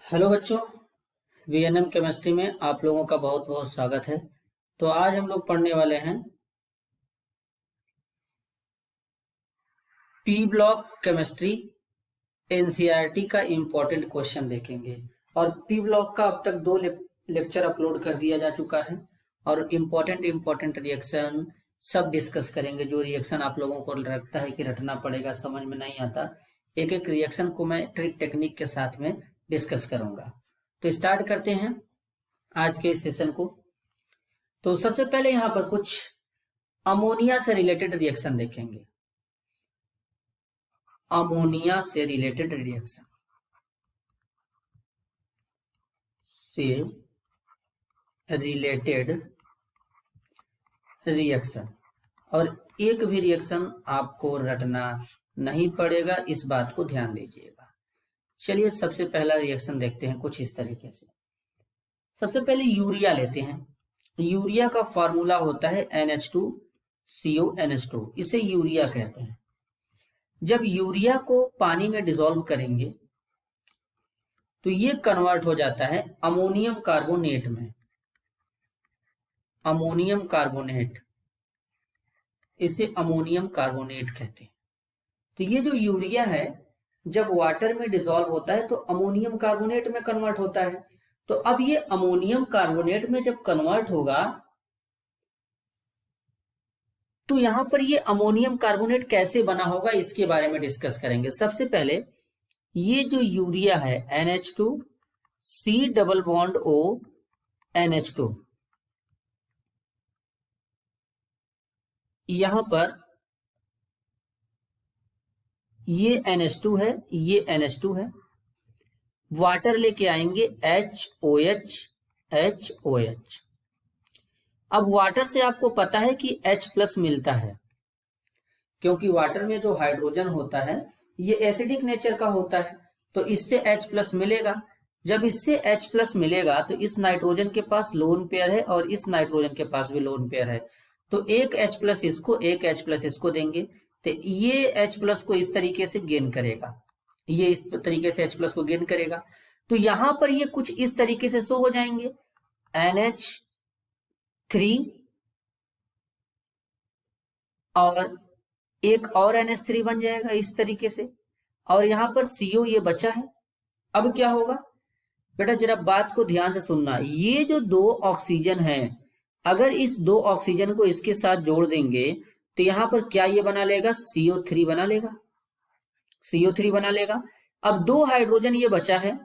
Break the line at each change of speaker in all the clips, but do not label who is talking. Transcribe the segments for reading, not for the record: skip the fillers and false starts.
Hello बच्चों, VNM chemistry में आप लोगों का बहुत बहुत स्वागत है। तो आज हम लोग पढ़ने वाले हैं पी ब्लॉक केमिस्ट्री एनसीईआरटी का इम्पोर्टेंट क्वेश्चन देखेंगे। और पी ब्लॉक का अब तक 2 लेक्चर अपलोड कर दिया जा चुका है और इम्पोर्टेंट रिएक्शन सब डिस्कस करेंगे। जो रिएक्शन आप लोगों को लगता है कि रटना पड़ेगा, समझ में नहीं आता, एक एक रिएक्शन को मैं ट्रिक टेक्निक के साथ में डिस्कस करूंगा। तो स्टार्ट करते हैं आज के इस सेशन को। तो सबसे पहले यहां पर कुछ अमोनिया से रिलेटेड रिएक्शन देखेंगे। अमोनिया से रिलेटेड रिएक्शन और एक भी रिएक्शन आपको रटना नहीं पड़ेगा, इस बात को ध्यान दीजिएगा। चलिए सबसे पहला रिएक्शन देखते हैं कुछ इस तरीके से। सबसे पहले यूरिया लेते हैं। यूरिया का फॉर्मूला होता है NH2CONH2, इसे यूरिया कहते हैं। जब यूरिया को पानी में डिसॉल्व करेंगे तो ये कन्वर्ट हो जाता है अमोनियम कार्बोनेट में। अमोनियम कार्बोनेट, इसे अमोनियम कार्बोनेट कहते हैं। तो ये जो यूरिया है जब वाटर में डिसॉल्व होता है तो अमोनियम कार्बोनेट में कन्वर्ट होता है। तो अब ये अमोनियम कार्बोनेट में जब कन्वर्ट होगा तो यहां पर ये अमोनियम कार्बोनेट कैसे बना होगा इसके बारे में डिस्कस करेंगे। सबसे पहले ये जो यूरिया है NH2C double bond O NH2, यहां पर ये NH2 है, ये NH2 है। वाटर लेके आएंगे HOH। अब वाटर से आपको पता है कि H+ मिलता है, क्योंकि वाटर में जो हाइड्रोजन होता है ये एसिडिक नेचर का होता है, तो इससे H+ मिलेगा। जब इससे H+ मिलेगा तो इस नाइट्रोजन के पास लोन पेयर है और इस नाइट्रोजन के पास भी लोन पेयर है, तो एक H+ इसको, एक H+ इसको देंगे, तो ये H+ को इस तरीके से गेन करेगा, ये इस तरीके से H+ को गेन करेगा। तो यहां पर ये कुछ इस तरीके से शो हो जाएंगे, NH3 और एक और NH3 बन जाएगा इस तरीके से, और यहां पर CO ये बचा है। अब क्या होगा बेटा, जरा बात को ध्यान से सुनना। ये जो 2 ऑक्सीजन है, अगर इस 2 ऑक्सीजन को इसके साथ जोड़ देंगे तो यहां पर क्या ये बना लेगा, CO3 बना लेगा, CO3 बना लेगा। अब 2 हाइड्रोजन ये बचा है,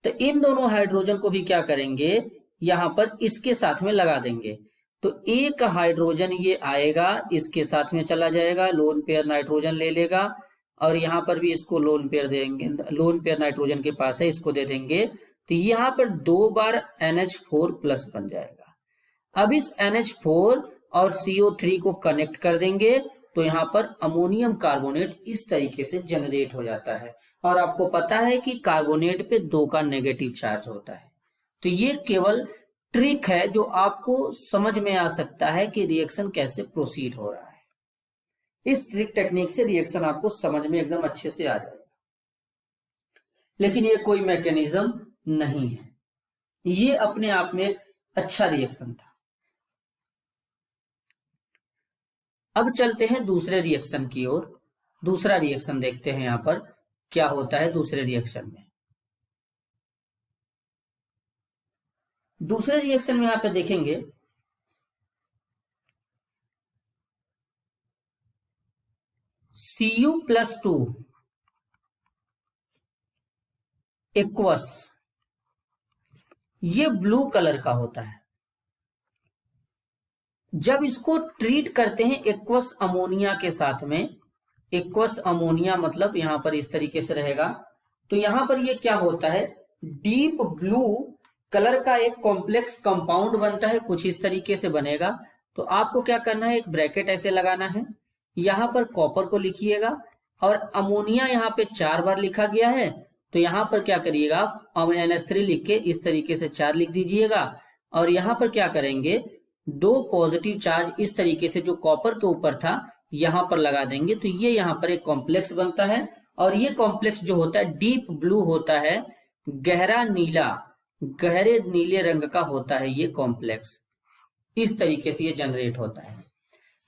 तो इन दोनों हाइड्रोजन को भी क्या करेंगे, यहां पर इसके साथ में लगा देंगे। तो एक हाइड्रोजन ये आएगा, इसके साथ में चला जाएगा, लोन पेयर नाइट्रोजन ले लेगा, और यहां पर भी इसको लोन पेयर देंगे, लोन पेयर नाइट्रोजन के पास है, इसको दे देंगे। तो यहां पर 2 बार NH4+ बन जाएगा। अब इस NH4 और CO3 को कनेक्ट कर देंगे तो यहां पर अमोनियम कार्बोनेट इस तरीके से जनरेट हो जाता है। और आपको पता है कि कार्बोनेट पे 2 का नेगेटिव चार्ज होता है। तो ये केवल ट्रिक है जो आपको समझ में आ सकता है कि रिएक्शन कैसे प्रोसीड हो रहा है। इस ट्रिक टेक्निक से रिएक्शन आपको समझ में एकदम अच्छे से आ जाएगा, लेकिन ये कोई मैकेनिज्म नहीं है, ये अपने आप में एक अच्छा रिएक्शन था। अब चलते हैं दूसरे रिएक्शन की ओर। दूसरा रिएक्शन देखते हैं यहां पर क्या होता है दूसरे रिएक्शन में। दूसरे रिएक्शन में यहां पे देखेंगे Cu+2 एक्वस, ये ब्लू कलर का होता है। जब इसको ट्रीट करते हैं एक्वस अमोनिया के साथ में, एक्वस अमोनिया मतलब यहां पर इस तरीके से रहेगा, तो यहां पर ये क्या होता है, डीप ब्लू कलर का एक कॉम्प्लेक्स कंपाउंड बनता है, कुछ इस तरीके से बनेगा। तो आपको क्या करना है, एक ब्रैकेट ऐसे लगाना है, यहां पर कॉपर को लिखिएगा, और अमोनिया यहां पे 4 बार लिखा गया है, तो यहां पर क्या करिएगा, NH3 लिख के इस तरीके से 4 लिख दीजिएगा, और यहां पर क्या करेंगे, 2 पॉजिटिव चार्ज इस तरीके से जो कॉपर के ऊपर था यहां पर लगा देंगे। तो ये यहां पर एक कॉम्प्लेक्स बनता है, और ये कॉम्प्लेक्स जो होता है डीप ब्लू होता है, गहरा नीला, गहरे नीले रंग का होता है ये कॉम्प्लेक्स। इस तरीके से ये जनरेट होता है।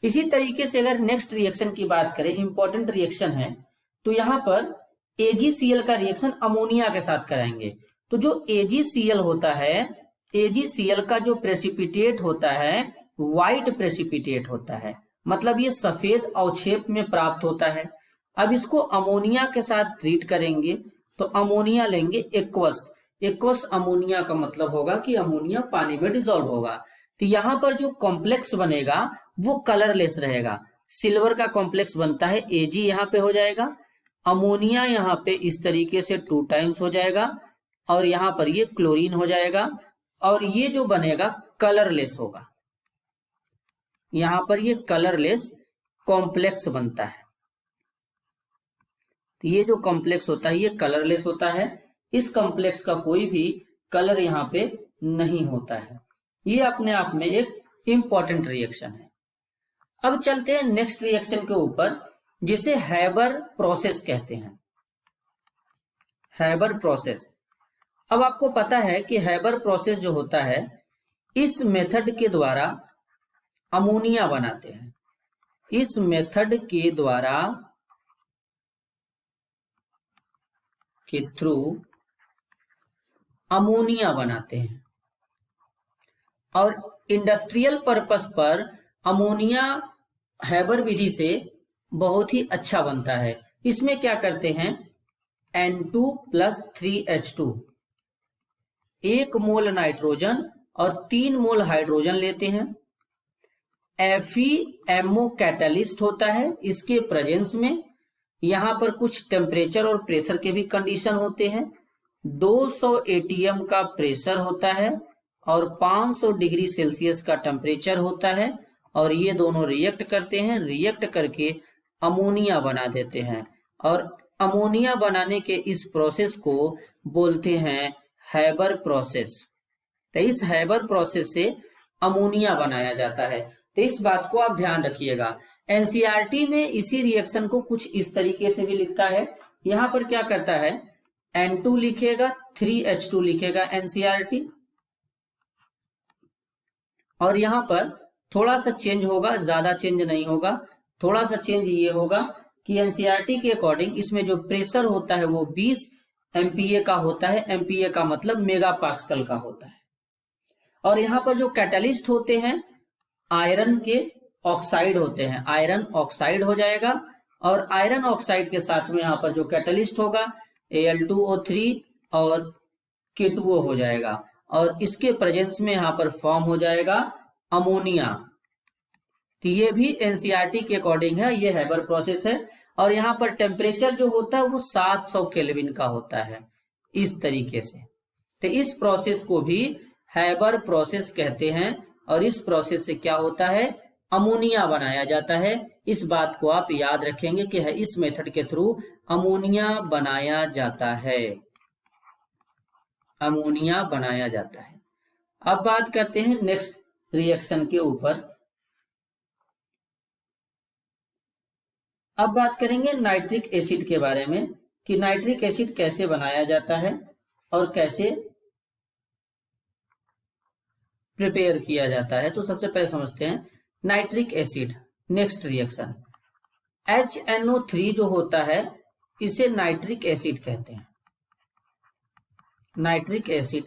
इसी तरीके से अगर नेक्स्ट रिएक्शन की बात करें, इंपॉर्टेंट रिएक्शन है, तो यहां पर AgCl का रिएक्शन अमोनिया के साथ कराएंगे। तो जो AgCl होता है, AgCl का जो प्रेसिपिटेट होता है व्हाइट प्रेसिपिटेट होता है, मतलब ये सफेद अवक्षेप में प्राप्त होता है। अब इसको अमोनिया के साथ ट्रीट करेंगे, तो अमोनिया लेंगे एक्वस। एक्वस अमोनिया का मतलब होगा कि अमोनिया पानी में डिसॉल्व होगा। तो यहाँ पर जो कॉम्प्लेक्स बनेगा वो कलरलेस रहेगा। सिल्वर का कॉम्प्लेक्स बनता है, Ag यहाँ पे हो जाएगा, अमोनिया यहाँ पे इस तरीके से 2 टाइम्स हो जाएगा, और यहाँ पर ये क्लोरीन हो जाएगा, और ये जो बनेगा कलरलेस होगा। यहाँ पर ये कलरलेस कॉम्प्लेक्स बनता है। तो ये जो कॉम्प्लेक्स होता है ये कलरलेस होता है। इस कॉम्प्लेक्स का कोई भी कलर यहाँ पे नहीं होता है। ये अपने आप में एक इंपॉर्टेंट रिएक्शन है। अब चलते हैं नेक्स्ट रिएक्शन के ऊपर, जिसे हैबर प्रोसेस कहते हैं। Haber process. अब आपको पता है कि हैबर प्रोसेस जो होता है, इस मेथड के द्वारा अमोनिया बनाते हैं। इस मेथड के द्वारा के थ्रू अमोनिया बनाते हैं, और इंडस्ट्रियल पर्पस पर अमोनिया हैबर विधि से बहुत ही अच्छा बनता है। इसमें क्या करते हैं, N2 + 3H2, 1 मोल नाइट्रोजन और 3 मोल हाइड्रोजन लेते हैं। FeMO कैटलिस्ट होता है। इसके प्रेजेंस में यहाँ पर कुछ टेम्परेचर और प्रेशर के भी कंडीशन होते हैं। 200 ATM का प्रेशर होता है और 500 डिग्री सेल्सियस का टेम्परेचर होता है, और ये दोनों रिएक्ट करते हैं। रिएक्ट करके अमोनिया बना देते हैं, और अमोनिया बनाने के इस प्रोसेस को बोलते हैं हैबर प्रोसेस। तो इस हैबर प्रोसेस से अमोनिया बनाया जाता है। तो इस बात को आप ध्यान रखिएगा। एनसीईआरटी में इसी रिएक्शन को कुछ इस तरीके से भी लिखता है। यहां पर क्या करता है, N2 लिखेगा, 3H2 लिखेगा एनसीईआरटी, और यहां पर थोड़ा सा चेंज होगा, ज्यादा चेंज नहीं होगा। थोड़ा सा चेंज ये होगा कि एनसीईआरटी के अकॉर्डिंग इसमें जो प्रेशर होता है वो 20 MPa का होता है। MPa का मतलब मेगा पास्कल का होता है। और यहाँ पर जो कैटलिस्ट होते हैं आयरन के ऑक्साइड होते हैं, आयरन ऑक्साइड हो जाएगा, और आयरन ऑक्साइड के साथ में यहाँ पर जो कैटलिस्ट होगा Al2O3 और K2O हो जाएगा, और इसके प्रेजेंस में यहाँ पर फॉर्म हो जाएगा अमोनिया। तो ये भी एनसीईआरटी के अकॉर्डिंग है, ये हैबर प्रोसेस है। और यहाँ पर टेम्परेचर जो होता है वो 700 केल्विन का होता है, इस तरीके से। तो इस प्रोसेस को भी हैबर प्रोसेस कहते हैं, और इस प्रोसेस से क्या होता है, अमोनिया बनाया जाता है। इस बात को आप याद रखेंगे कि इस मेथड के थ्रू अमोनिया बनाया जाता है, अमोनिया बनाया जाता है। अब बात करते हैं नेक्स्ट रिएक्शन के ऊपर। अब बात करेंगे नाइट्रिक एसिड के बारे में, कि नाइट्रिक एसिड कैसे बनाया जाता है और कैसे प्रिपेयर किया जाता है। तो सबसे पहले समझते हैं nitric acid. Next reaction HNO3 जो होता है इसे नाइट्रिक एसिड कहते हैं, नाइट्रिक एसिड।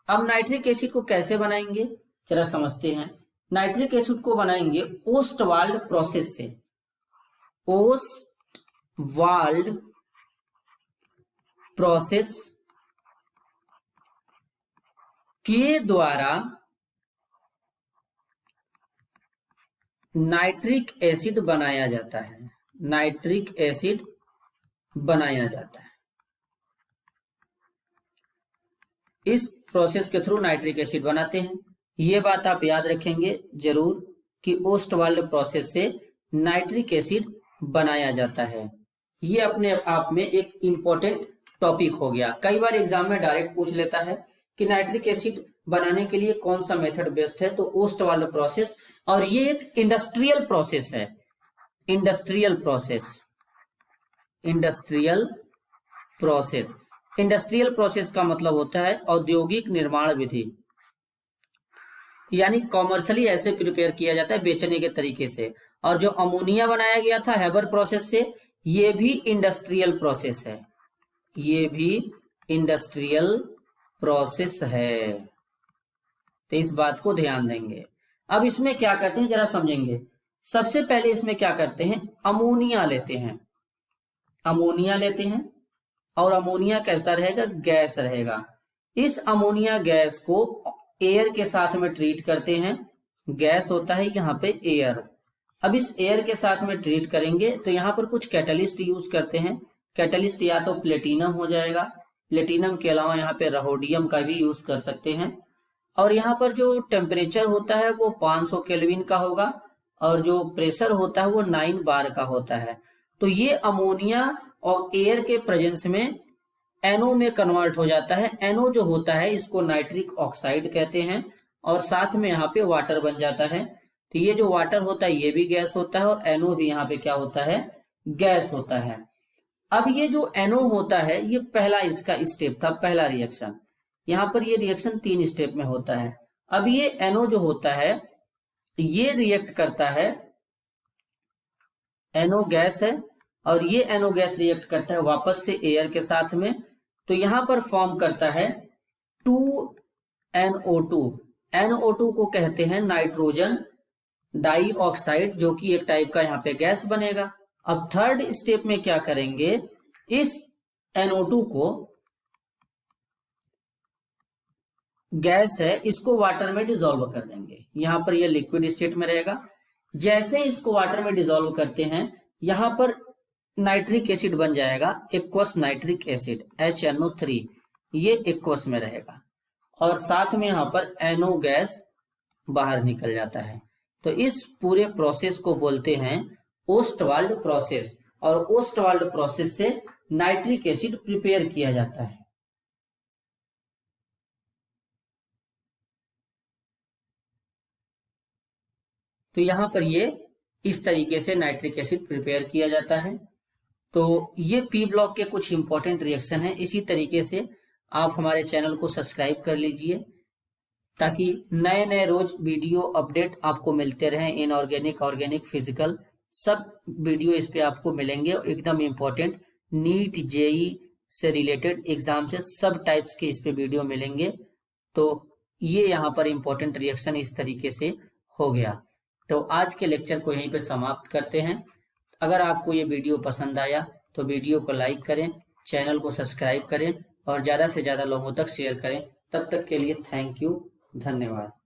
अब नाइट्रिक एसिड को कैसे बनाएंगे जरा समझते हैं। नाइट्रिक एसिड को बनाएंगे ओस्टवाल्ड प्रोसेस से। ओस्टवाल्ड प्रोसेस के द्वारा नाइट्रिक एसिड बनाया जाता है, नाइट्रिक एसिड बनाया जाता है। इस प्रोसेस के थ्रू नाइट्रिक एसिड बनाते हैं। ये बात आप याद रखेंगे जरूर कि ओस्टवाल्ड प्रोसेस से नाइट्रिक एसिड बनाया जाता है। ये अपने आप में एक इंपॉर्टेंट टॉपिक हो गया। कई बार एग्जाम में डायरेक्ट पूछ लेता है कि नाइट्रिक एसिड बनाने के लिए कौन सा मेथड बेस्ट है, तो ओस्टवाल्ड प्रोसेस। और ये एक इंडस्ट्रियल प्रोसेस है, industrial process, industrial process. Industrial process का मतलब होता है औद्योगिक निर्माण विधि, यानी कॉमर्शियली ऐसे प्रिपेयर किया जाता है बेचने के तरीके से। और जो अमोनिया बनाया गया था हेबर प्रोसेस से, ये भी इंडस्ट्रियल प्रोसेस है, ये भी इंडस्ट्रियल प्रोसेस है। तो इस बात को ध्यान देंगे। अब इसमें क्या करते हैं जरा समझेंगे। सबसे पहले इसमें क्या करते हैं, अमोनिया लेते हैं, अमोनिया लेते हैं, और अमोनिया कैसा रहेगा, गैस रहेगा। इस अमोनिया गैस को एयर के साथ में ट्रीट करते हैं, गैस होता है यहाँ पे एयर। अब इस एयर के साथ में ट्रीट करेंगे तो यहाँ पर कुछ कैटलिस्ट यूज करते हैं। कैटलिस्ट या तो प्लेटिनम हो जाएगा, प्लेटिनम के अलावा यहाँ पे रहोडियम का भी यूज कर सकते हैं। और यहाँ पर जो टेम्परेचर होता है वो 500 केल्विन का होगा, और जो प्रेशर होता है वो 9 बार का होता है। तो ये अमोनिया और एयर के प्रेजेंस में NO में कन्वर्ट हो जाता है। NO जो होता है इसको नाइट्रिक ऑक्साइड कहते हैं, और साथ में यहाँ पे वाटर बन जाता है। तो ये जो वाटर होता है ये भी गैस होता है, और NO भी यहाँ पे क्या होता है, गैस होता है। अब ये जो NO होता है ये पहला इसका स्टेप था, पहला रिएक्शन। यहाँ पर ये रिएक्शन 3 स्टेप में होता है। अब ये NO जो होता है ये रिएक्ट करता है, NO गैस है, और ये NO गैस रिएक्ट करता है वापस से एयर के साथ में। तो यहां पर फॉर्म करता है 2NO2। NO2 को कहते हैं नाइट्रोजन डाइऑक्साइड, जो कि एक टाइप का यहाँ पे गैस बनेगा। अब थर्ड स्टेप में क्या करेंगे, इस NO2 को, गैस है, इसको वाटर में डिसॉल्व कर देंगे। यहां पर ये लिक्विड स्टेट में रहेगा। जैसे इसको वाटर में डिसॉल्व करते हैं यहां पर नाइट्रिक एसिड बन जाएगा, एक्वस नाइट्रिक एसिड HNO3, ये एक्वस में रहेगा, और साथ में यहां पर NO गैस बाहर निकल जाता है। तो इस पूरे प्रोसेस को बोलते हैं ओस्टवाल्ड प्रोसेस, और ओस्टवाल्ड प्रोसेस से नाइट्रिक एसिड प्रिपेयर किया जाता है। तो यहां पर ये इस तरीके से नाइट्रिक एसिड प्रिपेयर किया जाता है। तो ये पी ब्लॉक के कुछ इंपॉर्टेंट रिएक्शन है। इसी तरीके से आप हमारे चैनल को सब्सक्राइब कर लीजिए ताकि नए नए रोज वीडियो अपडेट आपको मिलते रहें। इनऑर्गेनिक, ऑर्गेनिक, फिजिकल सब वीडियो इस पे आपको मिलेंगे, एकदम इंपॉर्टेंट नीट जेई से रिलेटेड एग्जाम से सब टाइप्स के इस पे वीडियो मिलेंगे। तो ये यहाँ पर इंपॉर्टेंट रिएक्शन इस तरीके से हो गया। तो आज के लेक्चर को यहीं पे समाप्त करते हैं। अगर आपको ये वीडियो पसंद आया तो वीडियो को लाइक करें, चैनल को सब्सक्राइब करें, और ज़्यादा से ज़्यादा लोगों तक शेयर करें। तब तक के लिए थैंक यू, धन्यवाद।